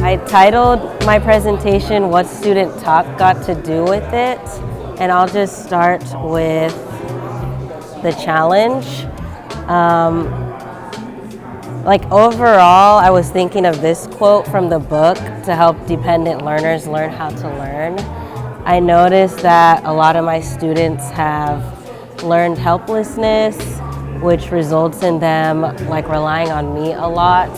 I titled my presentation, What Student Talk Got to Do with It? And I'll just start with the challenge. Overall, I was thinking of this quote from the book to help dependent learners learn how to learn. I noticed that a lot of my students have learned helplessness, which results in them relying on me a lot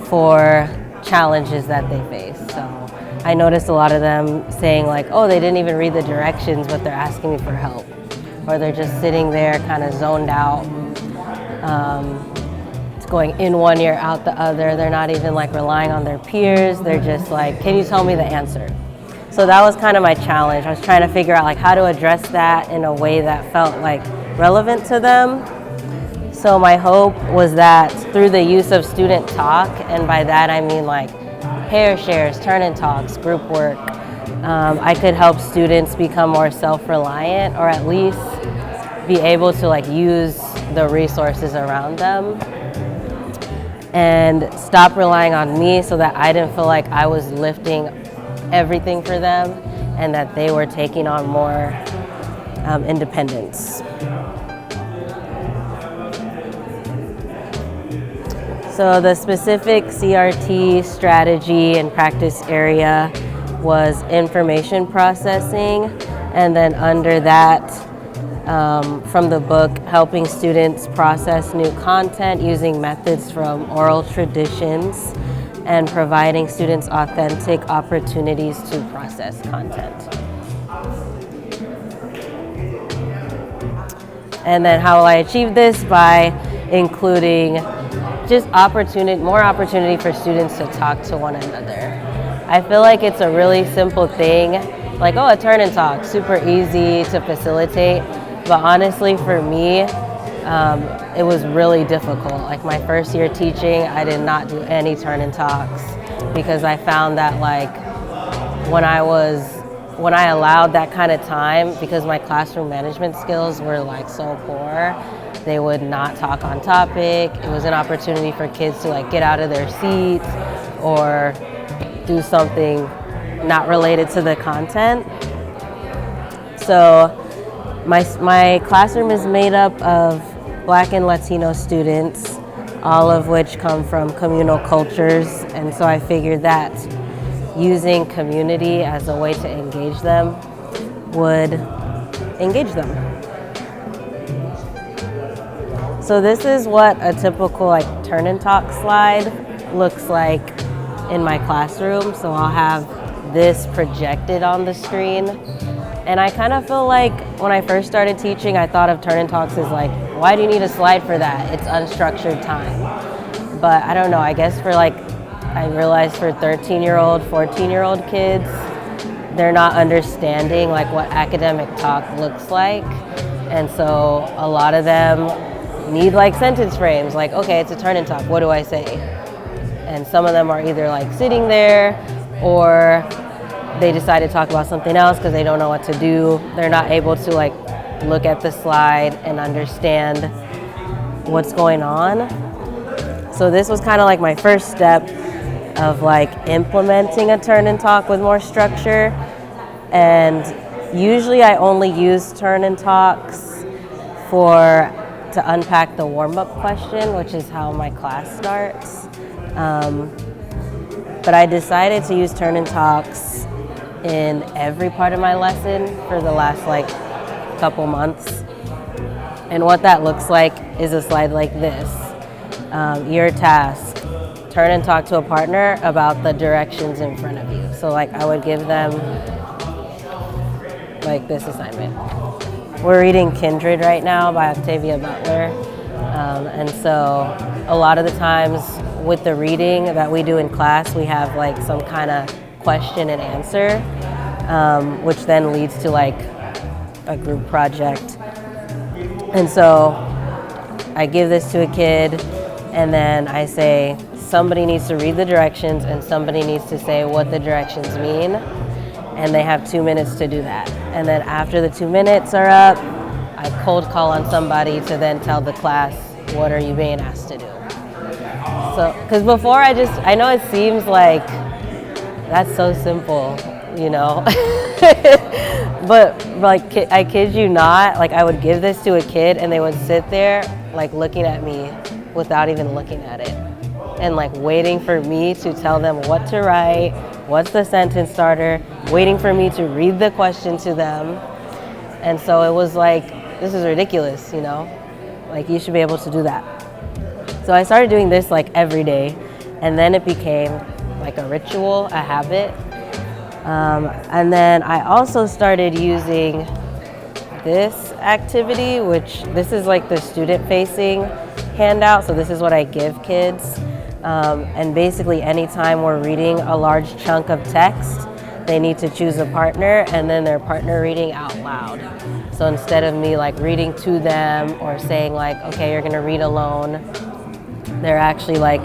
for challenges that they face. So I noticed a lot of them saying they didn't even read the directions, but they're asking me for help. Or they're just sitting there kind of zoned out. It's going in one ear, out the other. They're not even relying on their peers. They're just can you tell me the answer? So that was kind of my challenge. I was trying to figure out how to address that in a way that felt relevant to them. So my hope was that through the use of student talk, and by that I mean pair shares, turn-in talks, group work, I could help students become more self-reliant, or at least be able to use the resources around them and stop relying on me, so that I didn't feel like I was lifting everything for them and that they were taking on more independence. So the specific CRT strategy and practice area was information processing, and then under that, from the book, helping students process new content using methods from oral traditions and providing students authentic opportunities to process content. And then how will I achieve this? By including just more opportunity for students to talk to one another. I feel like it's a really simple thing, a turn-in talk, super easy to facilitate. But honestly, for me, it was really difficult. My first year teaching, I did not do any turn-in talks because I found that when I allowed that kind of time, because my classroom management skills were so poor, they would not talk on topic. It was an opportunity for kids to get out of their seats or do something not related to the content. So my classroom is made up of Black and Latino students, all of which come from communal cultures, and so I figured that using community as a way to engage them would engage them. So this is what a typical turn-in talk slide looks like in my classroom. So I'll have this projected on the screen. And I kind of feel when I first started teaching, I thought of turn-in talks as why do you need a slide for that? It's unstructured time. But I don't know, I guess I realized for 13-year-old, 14-year-old kids, they're not understanding what academic talk looks like. And so a lot of them need sentence frames, okay, it's a turn-in talk, what do I say? And some of them are either sitting there, or they decide to talk about something else because they don't know what to do. They're not able to look at the slide and understand what's going on. So this was kind of my first step of implementing a turn-in talk with more structure. And usually I only use turn-in talks to unpack the warm-up question, which is how my class starts. But I decided to use turn-in talks in every part of my lesson for the last couple months. And what that looks like is a slide like this. Your task, turn and talk to a partner about the directions in front of you. So I would give them this assignment. We're reading Kindred right now by Octavia Butler. And so a lot of the times with the reading that we do in class, we have some kind of question and answer, which then leads to a group project. And so I give this to a kid, and then I say somebody needs to read the directions and somebody needs to say what the directions mean, and they have 2 minutes to do that. And then after the 2 minutes are up, I cold call on somebody to then tell the class, what are you being asked to do? So, because before I know it seems that's so simple, you know. But like, I kid you not, like I would give this to a kid and they would sit there like looking at me without even looking at it, and like waiting for me to tell them what to write, what's the sentence starter, waiting for me to read the question to them. And so it was like, this is ridiculous, you know, like you should be able to do that. So I started doing this like every day, and then it became like a ritual, a habit. And then I also started using this activity, which this is like the student-facing handout. So this is what I give kids. And basically anytime we're reading a large chunk of text, they need to choose a partner and then their partner reading out loud. So instead of me like reading to them or saying like, okay, you're gonna read alone, they're actually like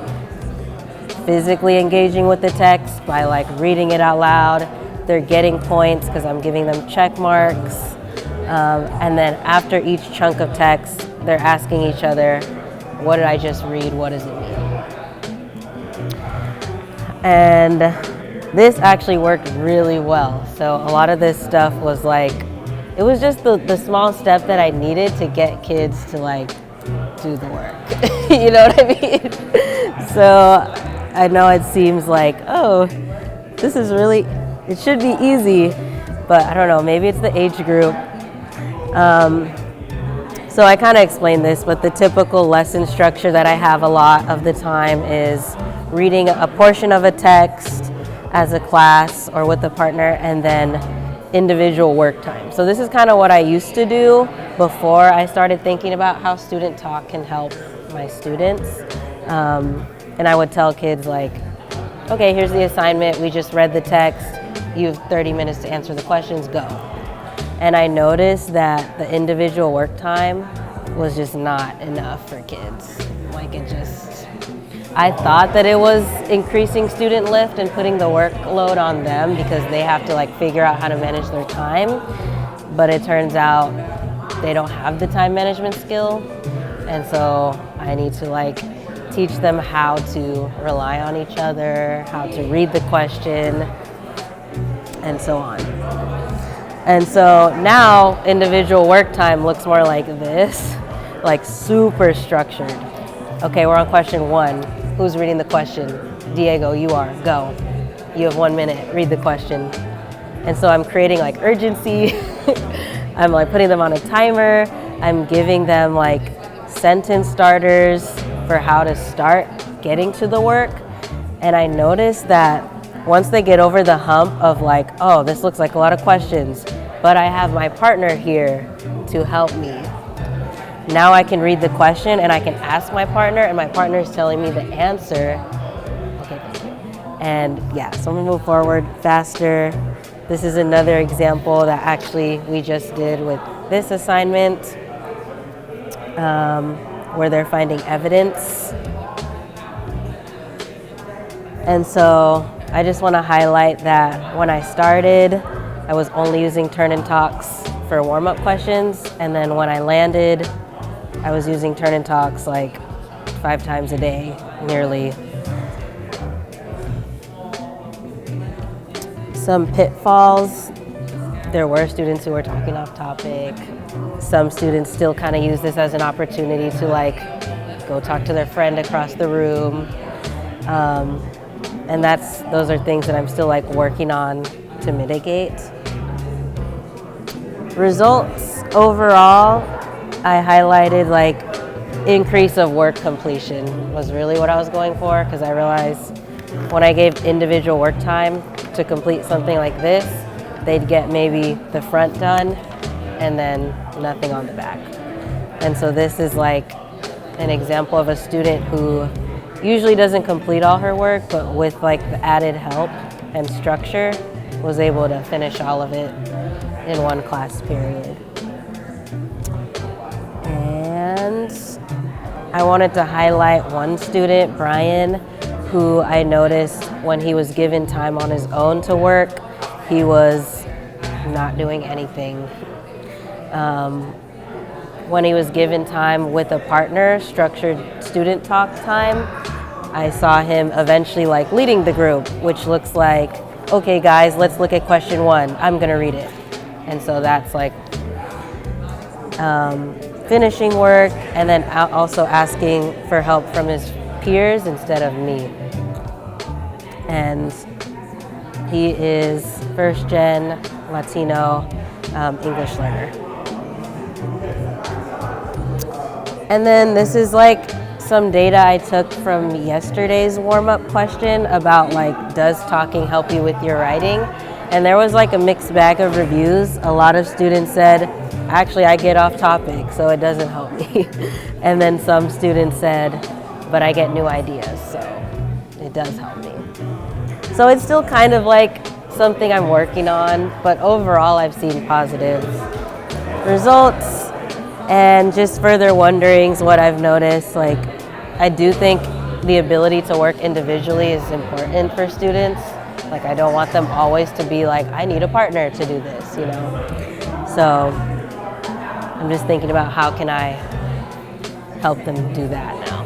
physically engaging with the text by like reading it out loud. They're getting points because I'm giving them check marks. And then after each chunk of text, they're asking each other, what did I just read? What does it mean? And this actually worked really well. So a lot of this stuff was like, it was just the small step that I needed to get kids to like do the work. You know what I mean? So I know it seems like, oh, this is really, it should be easy, but I don't know, maybe it's the age group. So I kind of explained this, but the typical lesson structure that I have a lot of the time is reading a portion of a text as a class or with a partner, and then individual work time. So this is kind of what I used to do before I started thinking about how student talk can help my students. And I would tell kids like, okay, here's the assignment. We just read the text. You have 30 minutes to answer the questions, go. And I noticed that the individual work time was just not enough for kids. Like it just, I thought that it was increasing student lift and putting the workload on them because they have to like figure out how to manage their time. But it turns out they don't have the time management skill. And so I need to like teach them how to rely on each other, how to read the question, and so on. And so now individual work time looks more like this, like super structured. Okay, we're on question 1. Who's reading the question? Diego, you are, go. You have 1 minute, read the question. And so I'm creating like urgency. I'm like putting them on a timer. I'm giving them like sentence starters for how to start getting to the work. And I noticed that once they get over the hump of like, oh, this looks like a lot of questions, but I have my partner here to help me. Now I can read the question and I can ask my partner, and my partner is telling me the answer. Okay, thank you. And yeah, so I'm gonna move forward faster. This is another example that actually we just did with this assignment, where they're finding evidence. And so I just want to highlight that when I started, I was only using turn and talks for warm-up questions, and then when I landed, I was using turn and talks like 5 times a day, nearly. Some pitfalls. There were students who were talking off topic. Some students still kind of use this as an opportunity to like go talk to their friend across the room. And those are things that I'm still like working on to mitigate. Results overall, I highlighted like increase of work completion was really what I was going for, because I realized when I gave individual work time to complete something like this, they'd get maybe the front done and then nothing on the back. And so this is like an example of a student who usually doesn't complete all her work, but with like the added help and structure, was able to finish all of it in one class period. And I wanted to highlight one student, Brian, who I noticed when he was given time on his own to work, he was not doing anything. When he was given time with a partner, structured student talk time, I saw him eventually like leading the group, which looks like okay guys, let's look at question 1. I'm gonna read it. And so that's like finishing work, and then also asking for help from his peers instead of me. And he is first gen Latino English learner. And then this is like some data I took from yesterday's warm-up question about like, does talking help you with your writing? And there was like a mixed bag of reviews. A lot of students said, actually I get off topic, so it doesn't help me. And then some students said, but I get new ideas, so it does help me. So it's still kind of like something I'm working on, but overall I've seen positive results. And just further wonderings, what I've noticed, like I do think the ability to work individually is important for students. Like I don't want them always to be like, I need a partner to do this, you know? So I'm just thinking about how can I help them do that now.